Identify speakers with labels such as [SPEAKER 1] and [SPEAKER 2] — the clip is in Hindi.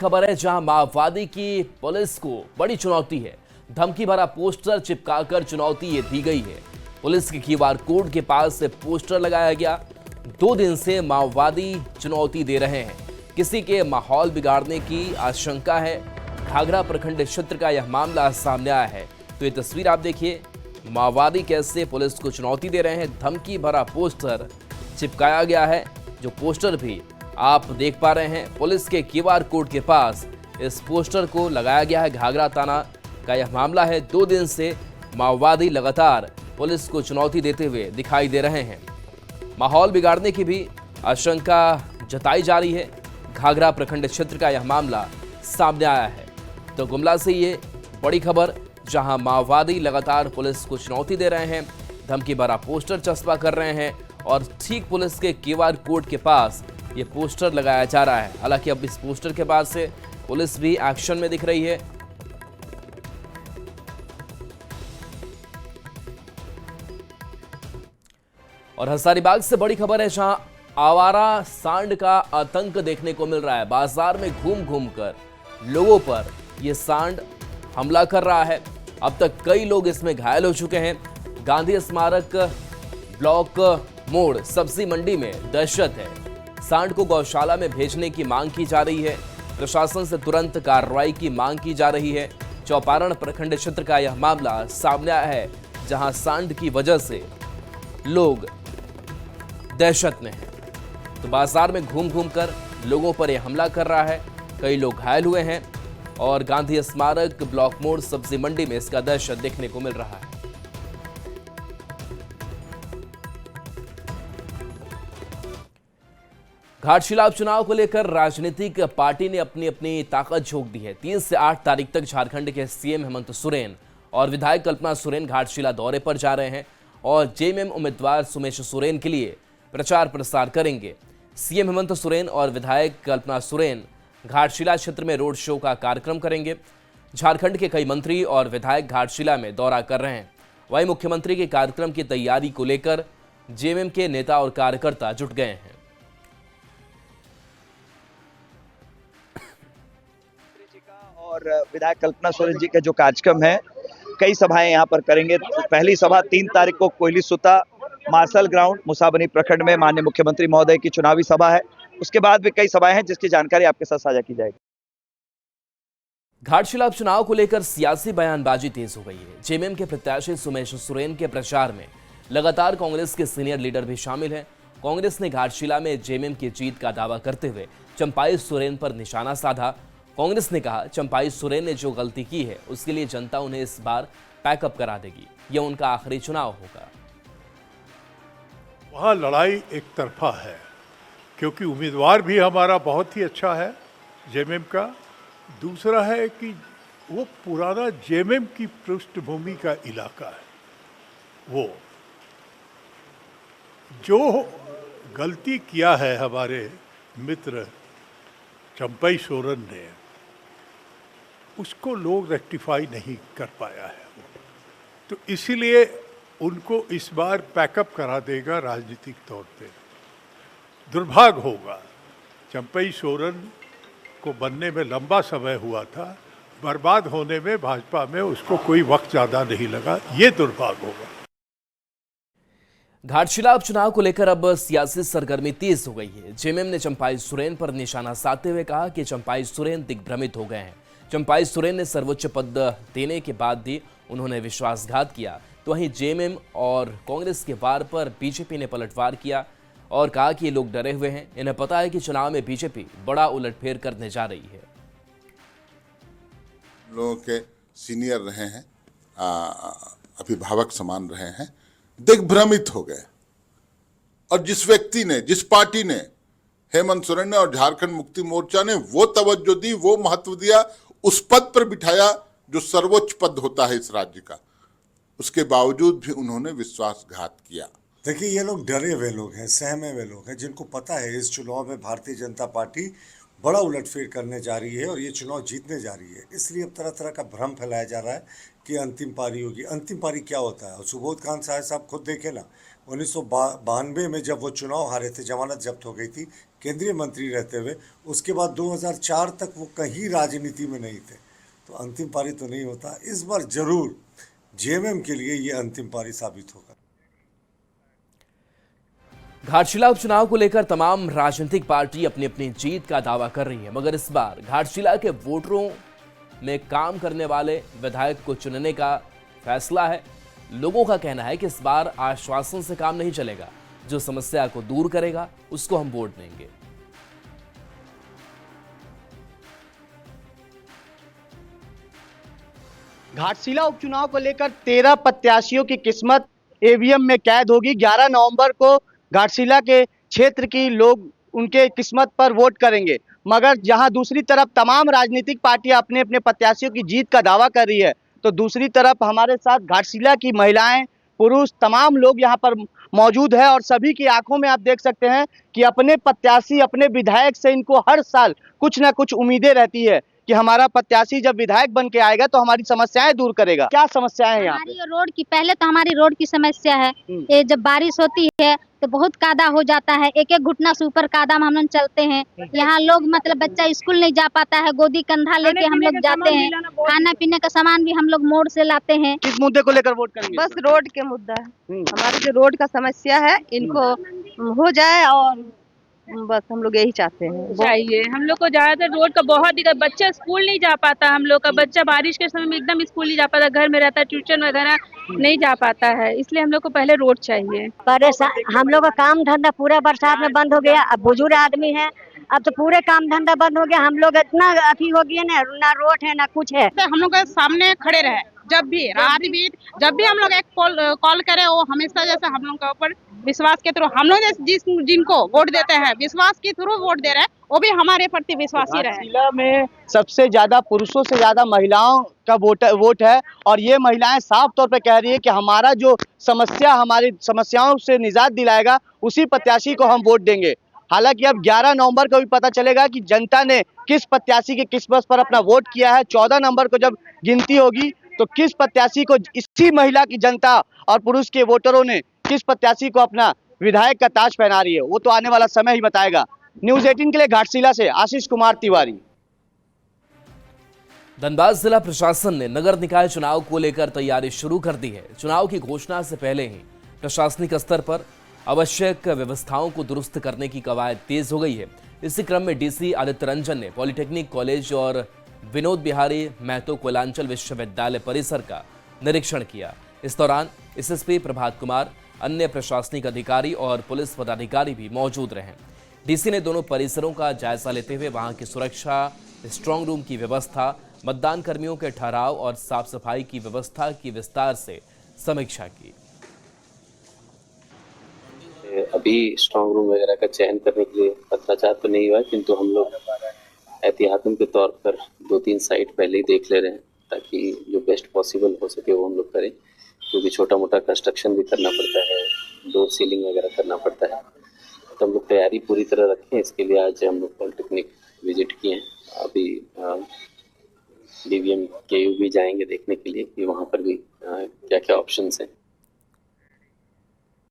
[SPEAKER 1] खबर है जहां माओवादी की पुलिस को बड़ी चुनौती है। धमकी भरा पोस्टर चिपकाकर चुनौती ये दी गई है। पुलिस के क्यूआर कोड के पास से पोस्टर लगाया गया। 2 दिन से माओवादी चुनौती दे रहे हैं। किसी के माहौल बिगाड़ने की आशंका है। घाघरा प्रखंड क्षेत्र का यह मामला सामने आया है। तो ये तस्वीर आप देखिए, माओवादी कैसे पुलिस को चुनौती दे रहे हैं। धमकी भरा पोस्टर चिपकाया गया है। जो पोस्टर भी आप देख पा रहे हैं, पुलिस के क्यूआर कोड के पास इस पोस्टर को लगाया गया है। घाघरा थाना का यह मामला है। 2 दिन से माओवादी लगातार पुलिस को चुनौती देते हुए दिखाई दे रहे हैं। माहौल बिगाड़ने की भी आशंका जताई जा रही है। घाघरा प्रखंड क्षेत्र का यह मामला सामने आया है। तो गुमला से ये बड़ी खबर, जहां माओवादी लगातार पुलिस को चुनौती दे रहे हैं, धमकी भरा पोस्टर चस्पा कर रहे हैं और ठीक पुलिस के क्यूआर कोड के पास ये पोस्टर लगाया जा रहा है। हालांकि अब इस पोस्टर के बाद से पुलिस भी एक्शन में दिख रही है। और हजारीबाग से बड़ी खबर है, जहां आवारा सांड का आतंक देखने को मिल रहा है। बाजार में घूम घूम कर लोगों पर यह सांड हमला कर रहा है। अब तक कई लोग इसमें घायल हो चुके हैं। गांधी स्मारक ब्लॉक मोड़ सब्जी मंडी में दहशत है। सांड को गौशाला में भेजने की मांग की जा रही है। प्रशासन से तुरंत कार्रवाई की मांग की जा रही है। चौपारण प्रखंड क्षेत्र का यह मामला सामने आया है, जहां सांड की वजह से लोग दहशत में हैं। तो बाजार में घूम घूम कर लोगों पर यह हमला कर रहा है। कई लोग घायल हुए हैं और गांधी स्मारक ब्लॉक मोड़ सब्जी मंडी में इसका दहशत देखने को मिल रहा है। घाटशिला उपचुनाव को लेकर राजनीतिक पार्टी ने अपनी अपनी ताकत झोंक दी है। 3 से 8 तारीख तक झारखंड के सीएम हेमंत सोरेन और विधायक कल्पना सोरेन घाटशिला दौरे पर जा रहे हैं और जेएमएम उम्मीदवार सुमेश सोरेन के लिए प्रचार प्रसार करेंगे। सीएम हेमंत सोरेन और विधायक कल्पना सोरेन घाटशिला क्षेत्र में रोड शो का कार्यक्रम करेंगे। झारखंड के कई मंत्री और विधायक घाटशिला में दौरा कर रहे हैं। वहीं मुख्यमंत्री के कार्यक्रम की तैयारी को लेकर जेएमएम के नेता और कार्यकर्ता जुट गए हैं।
[SPEAKER 2] और विधायक कल्पना सोरेन जी के जो कार्यक्रम है, कई सभाएं यहाँ पर करेंगे। पहली सभा 3 तारीख को कोयली सुता मार्शल ग्राउंड मुसाबनी प्रखंड में माननीय मुख्यमंत्री महोदय की चुनावी सभा है। उसके बाद भी कई सभाएं हैं जिसकी जानकारी आपके साथ साझा की जाएगी।
[SPEAKER 1] घाटशिला उपचुनाव को लेकर सियासी बयानबाजी तेज हो गई है। जेएमएम के प्रत्याशी सुमेश सोरेन के प्रचार में लगातार कांग्रेस के सीनियर लीडर भी शामिल हैं। कांग्रेस ने घाटशिला में जेएमएम की जीत का दावा करते हुए चंपाई सोरेन पर निशाना साधा। कांग्रेस ने कहा, चंपाई सोरेन ने जो गलती की है उसके लिए जनता उन्हें इस बार पैकअप करा देगी। यह उनका आखिरी चुनाव होगा।
[SPEAKER 3] वहाँ लड़ाई एक तरफा है, क्योंकि उम्मीदवार भी हमारा बहुत ही अच्छा है जेएमएम का। दूसरा है कि वो पुराना जेएमएम की पृष्ठभूमि का इलाका है। वो जो गलती किया है हमारे मित्र चंपाई सोरेन ने, उसको लोग रेक्टिफाई नहीं कर पाया है। तो इसीलिए उनको इस बार पैकअप करा देगा राजनीतिक तौर पे। दुर्भाग्य होगा, चंपाई सोरेन को बनने में लंबा समय हुआ था, बर्बाद होने में भाजपा में उसको कोई वक्त ज़्यादा नहीं लगा। ये दुर्भाग्य होगा।
[SPEAKER 1] घाटशिला उपचुनाव को लेकर अब सियासी सरगर्मी तेज हो गई है। जेएमएम ने चंपाई सोरेन पर निशाना साधते हुए कहा कि चंपाई सोरेन दिग्भ्रमित हो गए हैं। चंपाई सोरेन ने सर्वोच्च पद देने के बाद भी उन्होंने विश्वासघात किया। तो वहीं जेएमएम और कांग्रेस के वार पर बीजेपी ने पलटवार किया और कहा कि ये लोग डरे हुए हैं। इन्हें पता है कि चुनाव में बीजेपी बड़ा उलटफेर करने जा रही है।
[SPEAKER 4] लोगों के सीनियर रहे हैं, अभिभावक समान रहे हैं, दिग्भ्रमित हो गए। और जिस व्यक्ति ने, जिस पार्टी ने, हेमंत सोरेन ने और झारखंड मुक्ति मोर्चा ने वो तवज्जो दी, वो महत्व दिया, उस पद पर बिठाया जो सर्वोच्च पद होता है इस राज्य का, उसके बावजूद भी उन्होंने विश्वासघात किया।
[SPEAKER 5] देखिए, ये लोग डरे हुए लोग हैं, सहमे हुए लोग हैं, जिनको पता है इस चुनाव में भारतीय जनता पार्टी बड़ा उलटफेर करने जा रही है और ये चुनाव जीतने जा रही है। इसलिए अब तरह तरह का भ्रम फैलाया जा रहा है कि अंतिम पारी होगी। अंतिम पारी क्या होता है? और सुबोध खान साहब खुद देखे ना, 1992 में जब वो चुनाव हारे थे, जमानत जब्त हो गई थी केंद्रीय मंत्री रहते हुए, उसके बाद 2004 तक वो कहीं राजनीति में नहीं थे। तो अंतिम पारी तो नहीं होता। इस बार जरूर जेएमएम के लिए ये अंतिम पारी साबित होगा।
[SPEAKER 1] घाटशिला उपचुनाव को लेकर तमाम राजनीतिक पार्टी अपनी अपनी जीत का दावा कर रही है, मगर इस बार घाटशिला के वोटरों में काम करने वाले विधायक को चुनने का फैसला है। लोगों का कहना है कि इस बार आश्वासन से काम नहीं चलेगा, जो समस्या को दूर करेगा उसको हम वोट देंगे।
[SPEAKER 6] घाटशिला उपचुनाव को लेकर 13 प्रत्याशियों की किस्मत ईवीएम में कैद होगी। 11 नवंबर को घाटशिला के क्षेत्र की लोग उनके किस्मत पर वोट करेंगे, मगर जहां दूसरी तरफ तमाम राजनीतिक पार्टियां अपने अपने प्रत्याशियों की जीत का दावा कर रही है, तो दूसरी तरफ हमारे साथ घाटशिला की महिलाएं, पुरुष, तमाम लोग यहां पर मौजूद है और सभी की आंखों में आप देख सकते हैं कि अपने प्रत्याशी, अपने विधायक से इनको हर साल कुछ ना कुछ उम्मीदें रहती है कि हमारा प्रत्याशी जब विधायक बन के आएगा तो हमारी समस्याएं दूर करेगा। क्या समस्याएं हैं यहाँ पे?
[SPEAKER 7] हमारी रोड की, पहले तो हमारी रोड की समस्या है। ये जब बारिश होती है तो बहुत कादा हो जाता है, एक एक घुटना से ऊपर कादा में हम लोग चलते हैं। यहाँ लोग मतलब बच्चा स्कूल नहीं जा पाता है, गोदी कंधा लेके हम लोग जाते हैं। खाना पीने का सामान भी हम लोग मोड़ से लाते हैं।
[SPEAKER 6] किस मुद्दे को लेकर वोट करेंगे?
[SPEAKER 8] बस रोड के मुद्दा है, हमारी जो रोड का समस्या है इनको हो जाए और बस हम लोग यही चाहते हैं।
[SPEAKER 9] चाहिए हम लोग को ज्यादातर रोड का बहुत दिक्कत, बच्चा स्कूल नहीं जा पाता, हम लोग का बच्चा बारिश के समय में एकदम स्कूल नहीं जा पाता, घर में रहता है, ट्यूशन वगैरह नहीं जा पाता है, इसलिए हम लोग को पहले रोड चाहिए।
[SPEAKER 10] परेशान हम लोग का काम धंधा पूरा बरसात में बंद हो गया। अब बुजुर्ग आदमी है, अब तो पूरे काम धंधा बंद हो गया। हम लोग इतना अथी हो गया ना रोड है ना कुछ है।
[SPEAKER 8] हम लोग के सामने खड़े रहे, जब भी रात बीत, जब भी हम लोग एक कॉल करे, वो हमेशा जैसे हम लोग के ऊपर विश्वास के थ्रू हम लोग जिनको वोट देते हैं, विश्वास के थ्रू वोट दे रहे हैं, वो भी हमारे प्रति विश्वासी रहे।
[SPEAKER 6] घाटशिला में सबसे ज्यादा पुरुषों से ज्यादा महिलाओं का वोट है और ये महिलाएं साफ तौर पे कह रही है कि हमारा जो समस्या, हमारी समस्याओं से निजात दिलाएगा, उसी प्रत्याशी को हम वोट देंगे। हालांकि अब 11 नवंबर को भी पता चलेगा कि जनता ने किस प्रत्याशी की किस्मत पर अपना वोट किया है। 14 नवंबर को जब गिनती होगी तो किस प्रत्याशी को, इसी महिला की जनता और पुरुष के वोटरों ने किस प्रत्याशी को अपना विधायक का ताज पहना रही है, वो तो आने वाला समय ही बताएगा। न्यूज़ 18 के लिए घाटशिला से आशीष कुमार तिवारी।
[SPEAKER 1] धनबाद जिला प्रशासन ने नगर निकाय चुनाव को लेकर तैयारी शुरू कर दी है। चुनाव की घोषणा से पहले ही प्रशासनिक स्तर पर आवश्यक व्यवस्थाओं को दुरुस्त करने की कवायद तेज हो गई है। इसी क्रम में डीसी आदित्य रंजन ने पॉलिटेक्निक कॉलेज और विनोद बिहारी महतो कोयलांचल विश्वविद्यालय परिसर का निरीक्षण किया। इस दौरान एसएसपी प्रभात कुमार, अन्य प्रशासनिक अधिकारी और पुलिस पदाधिकारी भी मौजूद रहे। डीसी ने दोनों परिसरों का जायजा लेते हुए वहां की सुरक्षा, स्ट्रांग रूम की व्यवस्था, मतदान कर्मियों के ठहराव और साफ सफाई की व्यवस्था की विस्तार से समीक्षा की।
[SPEAKER 11] अभी स्ट्रांग रूम वगैरह का चयन करने के लिए पत्राचार तो नहीं हुआ है, किंतु हम लोग एहतियातन के तौर पर 2-3 साइट पहले ही देख ले रहे हैं, ताकि जो बेस्ट पॉसिबल हो सके वो हम लोग करें, क्योंकि छोटा मोटा कंस्ट्रक्शन भी करना पड़ता है, डोर सीलिंग वगैरह करना पड़ता है। तो हम लोग तैयारी पूरी तरह रखें। इसके लिए आज हम लोग पॉलिटेक्निक विजिट किए हैं। अभी डीवीएम केयू भी जाएंगे देखने के लिए कि वहाँ पर भी क्या क्या ऑप्शंस हैं।